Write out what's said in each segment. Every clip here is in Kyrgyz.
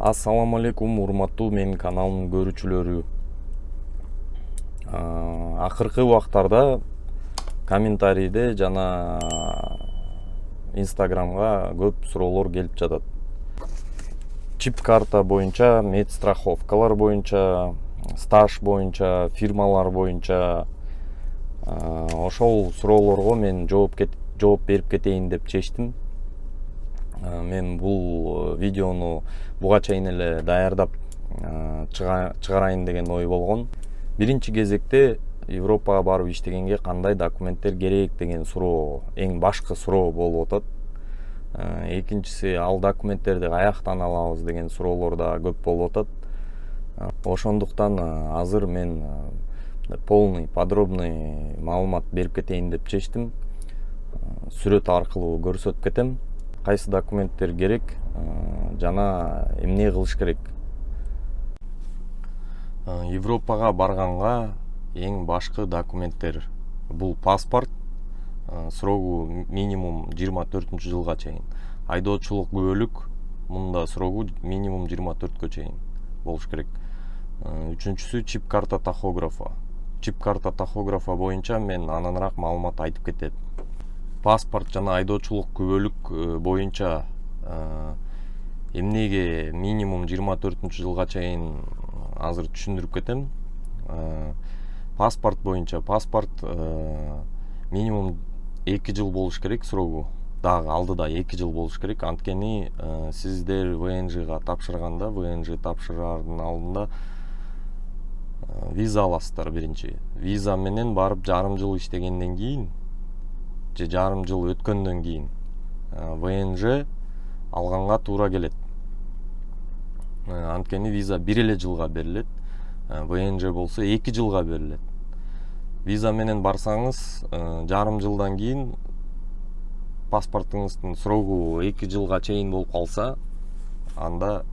Ассаламу алейкум, урматтуу менин каналымдын көрүүчүлөрү. Акыркы убактарда комментарийде жана Инстаграмга көп суроолор келип жатат. Чип карта боюнча, медстраховкалар боюнча, стаж боюнча, фирмалар боюнча ошол суроолорго мен жооп берип кетейин деп чечтим. Мен бул видеону буга чейин эле даярдап чыгарайын деген ой болгон. Биринчи кезекте Европага барып иштегенге кандай документтер керек деген суроо эң башкы суроо болуп атат. Экинчиси, ал документтерди каяктан алабыз деген суроолор да көп болуп атат. Ошондуктан азыр мен полный, подробный маалымат берип кетейин деп чечтим. Сүрөт аркылуу көрсөтүп кетем. Кайсы документтер керек жана эмне кылыш керек. Европага барганга эң башкы документтер бул паспорт, срогу минимум 24-жылга чейин. Айдоочулук күбөлүк, мында срогу минимум 24-кө чейин болуш керек. Үчүнчүсү чип карта тахографа. Чип карта тахографа боюнча мен ананраак маалымат айтып кетем. Паспорт жана айдоочулук күбөлүк боюнча эмнеге минимум 24-жылга чейин азыр түшүндүрүп кетем. Паспорт боюнча минимум 2 жыл болуш керек срогу. Дагы алдыда 2 жыл болуш керек. Анткени сиздер ВНЖга тапшырганда, ВНЖ тапшыраардын алдында виза аласыздар биринчи. Виза менен барып жарым жыл иштегенден кийин же жарым жыл өткөндөн кийин ВНЖ алганга туура келет. Анткени виза 1 эле жылга берилет, ВНЖ болсо 2 жылга берилет. Виза менен барсаңыз, жарым жылдан кийин паспортуңуздун срогу 2 жылга чейин болуп калса, анда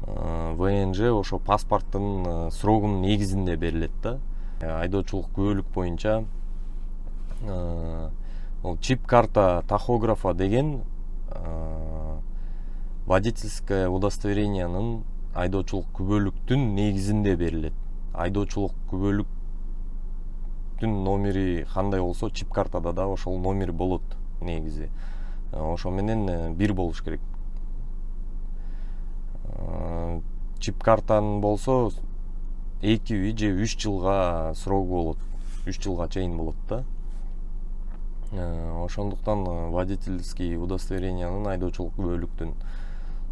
ВНЖ ошо паспорттун срогунун негизинде берилет да. Айдоочулук күбөлүк боюнча чип карта тахографа деген водительское удостоверениянын айдоочулук күбөлүктүн негизинде берилет. Айдоочулук күбөлүктүн номери кандай болсо, чип картада да ошол номер болот негизи. Ошо менен бир болуш керек. Чип картанын болсо 2 же 3 жылга срогу болот. 3 жылга чейин болот да. Ошондуктан водительский удостоверениянын айдоочулук күбөлүктүн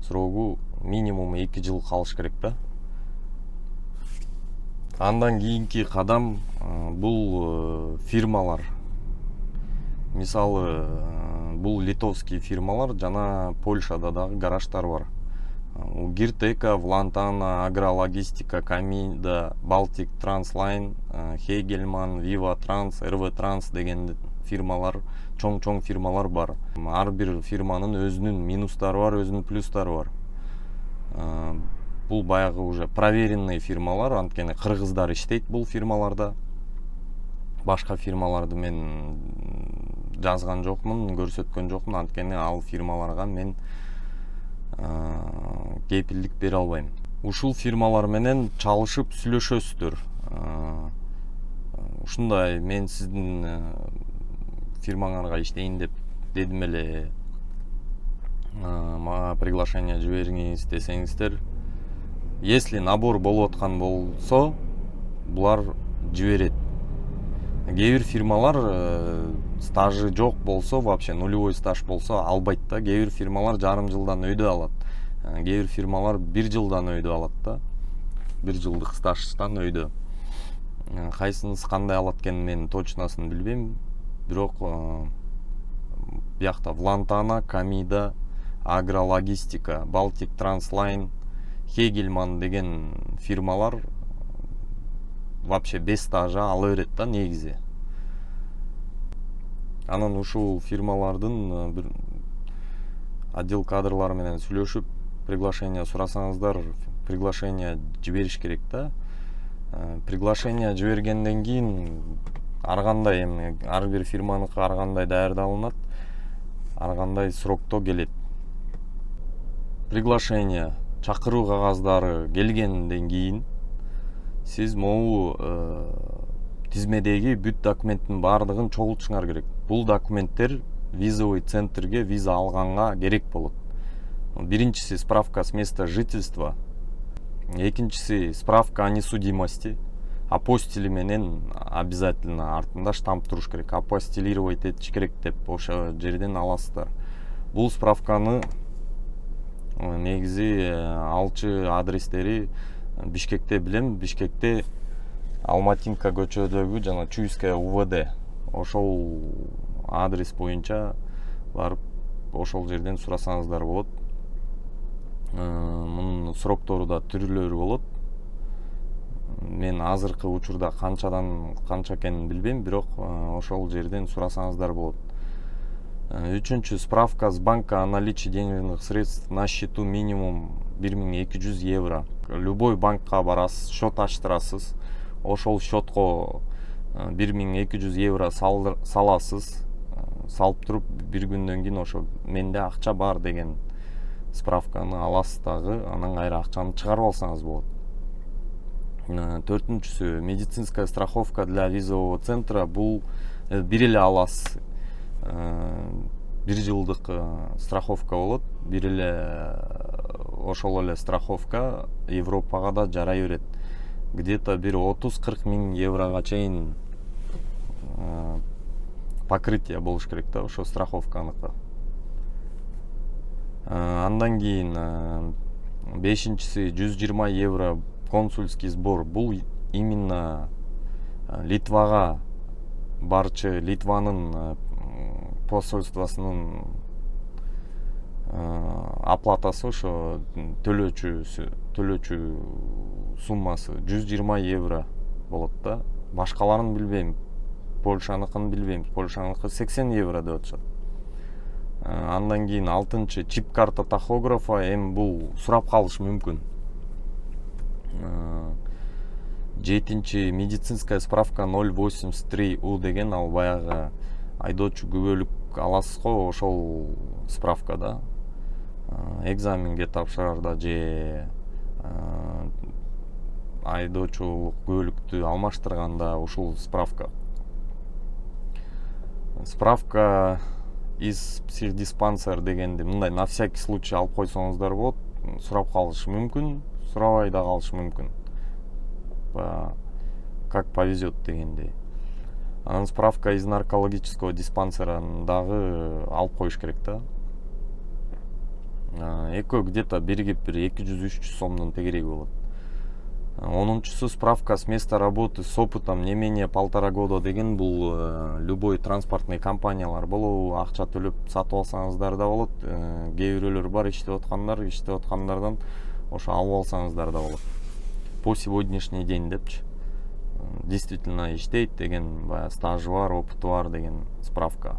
срогу минимум 2 жыл калыш керек да. Андан кийинки кадам бул фирмалар. Мисалы, бул литовский фирмалар жана Польшада дагы гараждар бар. Гиртека, Влантана, Агрологистика, Камида, Балтик Транслайн, Хейгельман, Вива Транс, РВ Транс деген фирмалар, чоң фирмалар бар. Ар бир фирманын өзүнүн минустары бар, өзүнүн плюстары бар. Бул баягы уже проверенный фирмалар, анткени кыргыздар иштейт бул фирмаларда. Башка фирмаларды мен жазган жокмун, көрсөткөн жокмун, анткени ал фирмаларга мен кепилдик бере албайм. Ушул фирмалар менен чалышып сүйлөшөсүздөр. Ушундай, мен сиздин фирмаңарга иштейин деп дедим эле, мага приглашение жибериңиз десеңиздер, если набор болуп аткан болсо, булар жиберет. Кээ бир фирмалар стажы жок болсо, вообще нулевой стаж болсо албайт да. Кээ бир фирмалар жарым жылдан өйдө алат. Кээ бир фирмалар 1 жылдан өйдө алат да. 1 жылдык стаждан өйдө. Кайсынысы кандай алат экенин мен точносын билбейм. Бирок биякта Влантана, Камида, Агрологистика, Балтик Транслайн, Хейгельман деген фирмалар вообще без стажа ала берет да негизи. Анан ушул фирмалардын бир отдел кадрлары менен сүйлөшүп, приглашение сурасаңыздар, приглашение жибериш керек да. Приглашение жибергенден кийин ар кандай эми ар бир фирманыкы ар кандай даярдалынат, ар кандай срокто келет. Приглашение чакыруу кагаздары келгенден кийин сиз могу тизмедеги бүт документтин баардыгын чогултушуңар керек. Бул документтер визовый центрге виза алганга керек болот. Биринчиси справка с места жительства, экинчиси справка о несудимости, апостили менен обязательно артында штамп туруш керек. Апостилировать этиш керек деп ошо жерден аласыздар. Бул справканы негизи алчы адрестери Бишкекте билем. Бишкекте Алматинка көчөдөгү жана Чуйская УВД. Ошол адрес боюнча барып ошол жерден сурасаңыздар болот. Мунун сроктору да түрлөрү болот. Мен азыркы учурда канчадан канча экенин билбейм, бирок ошол жерден сурасаңыздар болот. Үчүнчү, справка с банка о наличии денежных средств на счету минимум 1200 евро. Любой банкка барасыз, счет ачтырасыз. Ошол счетко 1200 евро саласыз. Салып туруп бир күндөн кийин ошо менде акча бар деген справканы аласыз дагы, анан кайра акчаны чыгарып алсаңыз болот. Төртүнчүсү, медицинская страховка для визового центра. Бул бир эле аласыз. Бир жылдык страховка болот. Бир эле ошол эле страховка Европага да жарай берет. Где-то бир 30-40 миң еврога чейин покрытие болуш керек да ошо страховканыкы. Андан кийин бешинчиси 120 евро консульский сбор. Бул именно Литвага барчы Литванын посольствосунун оплатасы, ошо төлөөчү суммасы 120 евро болот да. Башкаларын билбейм. Польшаныкын билбейм. Польшаныкы 80 евро деп атышат. Андан кийин 6-чы, чип карта тахографа. Эми бул сурап калыш мүмкүн. 7-чи, медицинская справка 083У деген, ал баягы айдоочу күбөлүк аласыз го, ошол справка да. Экзаменге тапшырарда же айдоочулук күбөлүктү алмаштырганда ушул справка. Справка из психдиспансер дегенди мындай на всякий случай алып койсоңуздар болот. Сурап калышы мүмкүн, сурабай да калышы мүмкүн. Как повезет дегендей. Анан справка из наркологического диспансера дагы алып коюш керек да. Экөө где-то биригип бир 200-300 сомдун тегереги болот. 10-чусу, справка с места работы с опытом не менее 1,5 года деген. Бул любой транспортный компаниялар болобу, акча төлөп сатып алсаңыздар да болот. Кээ бирөөлөр бар, иштеп аткандардан ошо алып алсаңыздар да болот. По сегодняшний день депчи. Действительно иштейт деген, баягы стажы бар, опыты бар деген справка.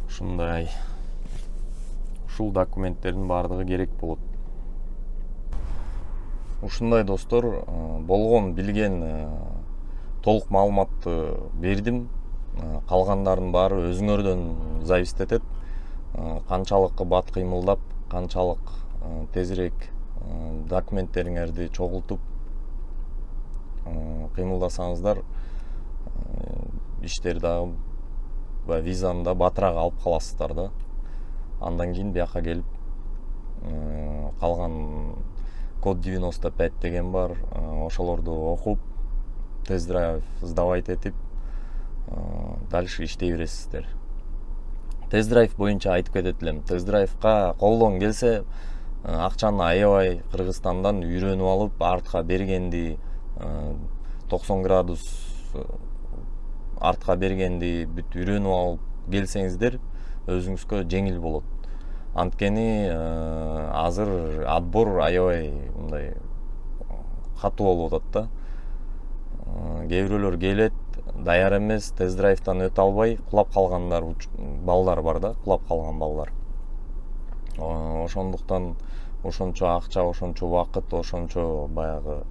Ушундай. Ушул документтердин баардыгы керек болот. Ушундай достор, болгон билген толук маалыматты бердим. Калгандардын баары өзүңөрдөн зависит этет. Канчалык бат кыймылдап, канчалык тезирээк документтериңерди чогултуп кыймылдасаңыздар, иштер дагы визаны да батыраак алып каласыздар да. Андан кийин бияка келип калган код 95 деген бар, ошолорду окуп, тест-драйв сдавать этип, дальше иштей бересиздер. Тест-драйв боюнча айтып кетет элем. Тест-драйвга колдон келсе, акчаны аябай Кыргызстандан үйрөнүп алып, артка бергенди 90 градус артка бергенди бүт үйрөнүп алып келсеңиздер, өзүңүзгө жеңил болот. Анткени азыр отбор аябай мындай катуу болуп атат да. Кээ бирөөлөр келет, даяр эмес, тест-драйвдан өтө албай кулап калгандар балдар бар да, кулап калган балдар. Ошондуктан ошончо акча, ошончо убакыт, ошончо баягы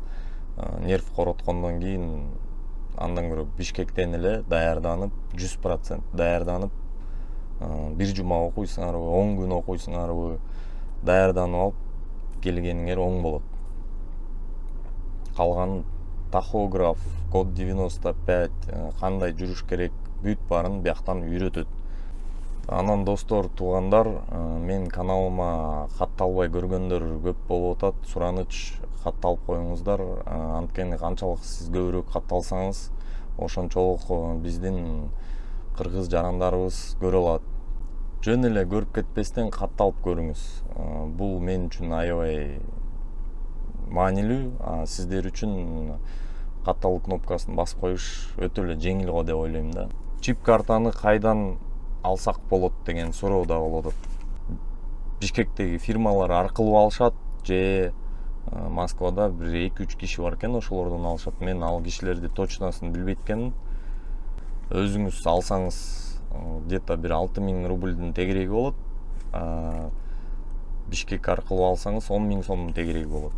нерв короткондон кийин андан көрө Бишкектен эле даярданып, 100% даярданып, бир жума окуйсуңарбы, 10 күн окуйсуңарбы, даярданып алып келгениңер оң болот. Калган тахограф, код 95, кандай жүрүш керек, бүт баарын бияктан үйрөтөт. Анан достор, туугандар, мен каналыма катталбай көргөндөр көп болуп атат. Сураныч катталып коюңуздар. Анткени канчалык сиз көбүрөөк катталсаңыз, ошончолук биздин кыргыз жарандарыбыз көрө алат. Жөн эле көрүп кетпестен катталып көрүңүз. Бул мен үчүн аябай маанилүү. Сиздер үчүн катталуу кнопкасын басып коюш өтө эле жеңил го деп ойлойм да. Чип картаны кайдан алсак болот деген суроо да болуп атат. Бишкектеги фирмалар аркылуу алышат же Москвада бир 2-3 киши бар экен, ошолордон алышат. Мен ал кишилерди точносын билбейт экенмин. Өзүңүз алсаңыз где-то бир 6000 рубльдин тегереги болот. Бишкек аркылуу алсаңыз 10 000 сомдун тегереги болот.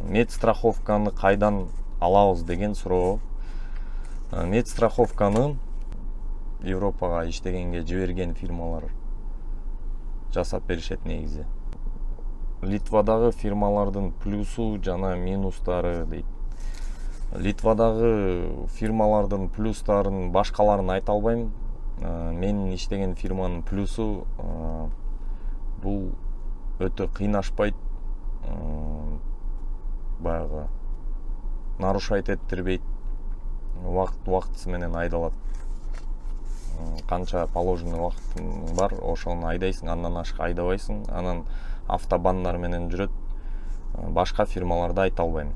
Медстраховканы кайдан алабыз деген суроо. Медстраховканы Европага иштегенге жиберген фирмалар жасап беришет негизи. Литвадагы фирмалардын плюсу жана минустары дейт. Литвадагы фирмалардын плюстарын башкаларын айта албайм. Мен иштеген фирманын плюсу бул өтө кыйнашпайт, баягы нарушать эттирбейт, убакыт менен айдалат. Канча положенный убактың бар, ошону айдайсың, андан ашык айдабайсың. Анан автобандар менен жүрөт. Башка фирмаларды айта албайм.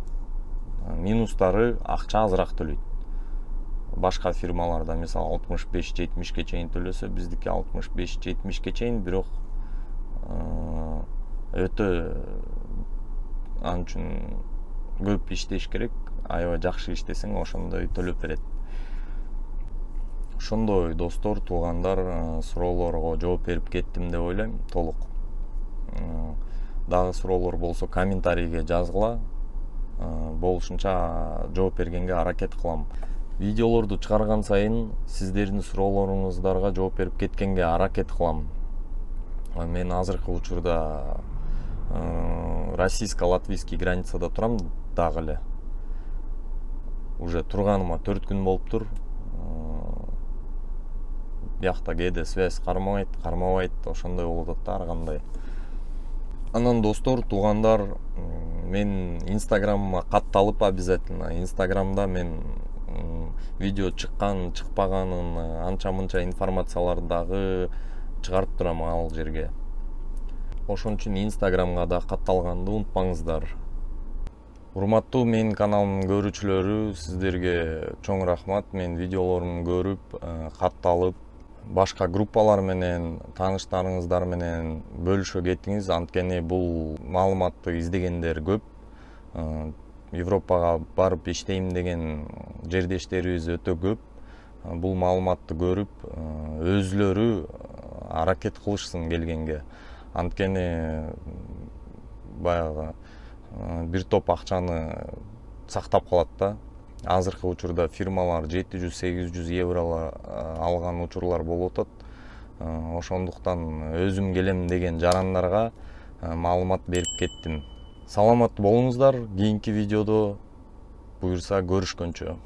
Минустары акча азыраак төлөйт. Башка фирмаларда мисалы 65-70 чейин төлөсө, биздики 65-70 чейин, бирок өтө ан үчүн көп иштеш керек. Аябай жакшы иштесең, ошондой төлөп берет. Ошондой достор, туугандар, суроолорго жооп берип кеттим деп ойлойм, толук. Дагы суроолор болсо комментарийге жазгыла. Болушунча жооп бергенге аракет кылам. Видеолорду чыгарган сайын сиздердин суроолоруңуздарга жооп берип кеткенге аракет кылам. Мен азыркы учурда российско-латвийский границада турам дагы эле. Уже турганыма 4 күн болуптур. Биякта кээде связь кармабайт, ошондой болуп атат да ар кандай. Анан достор, туугандар, мен инстаграмыма катталып обязательно. Инстаграмда мен видео чыккан, чыкпаганын анча-мынча информацияларды дагы чыгарып турам ал жерге. Ошон үчүн инстаграмга да катталганды унутпаңыздар. Урматтуу менин каналымдын көрүүчүлөрү, сиздерге чоң рахмат. Мен видеолорумду көрүп, катталып, башка группалар менен, тааныштарыңыздар менен бөлүшө кетиңиз. Анткени бул маалыматты издегендер көп. Европага барып иштейм деген жердештерибиз өтө көп. Бул маалыматты көрүп, өзүлөрү аракет кылышсын келгенге. Анткени баягы бир топ акчаны сактап калат да. Азыркы учурда фирмалар 700-800 евро алган учурлар болуп атат. Ошондуктан өзүм келем деген жарандарга маалымат берип кеттим. Саламат болуңуздар. Кийинки видеодо буюрса көрүшкөнчө.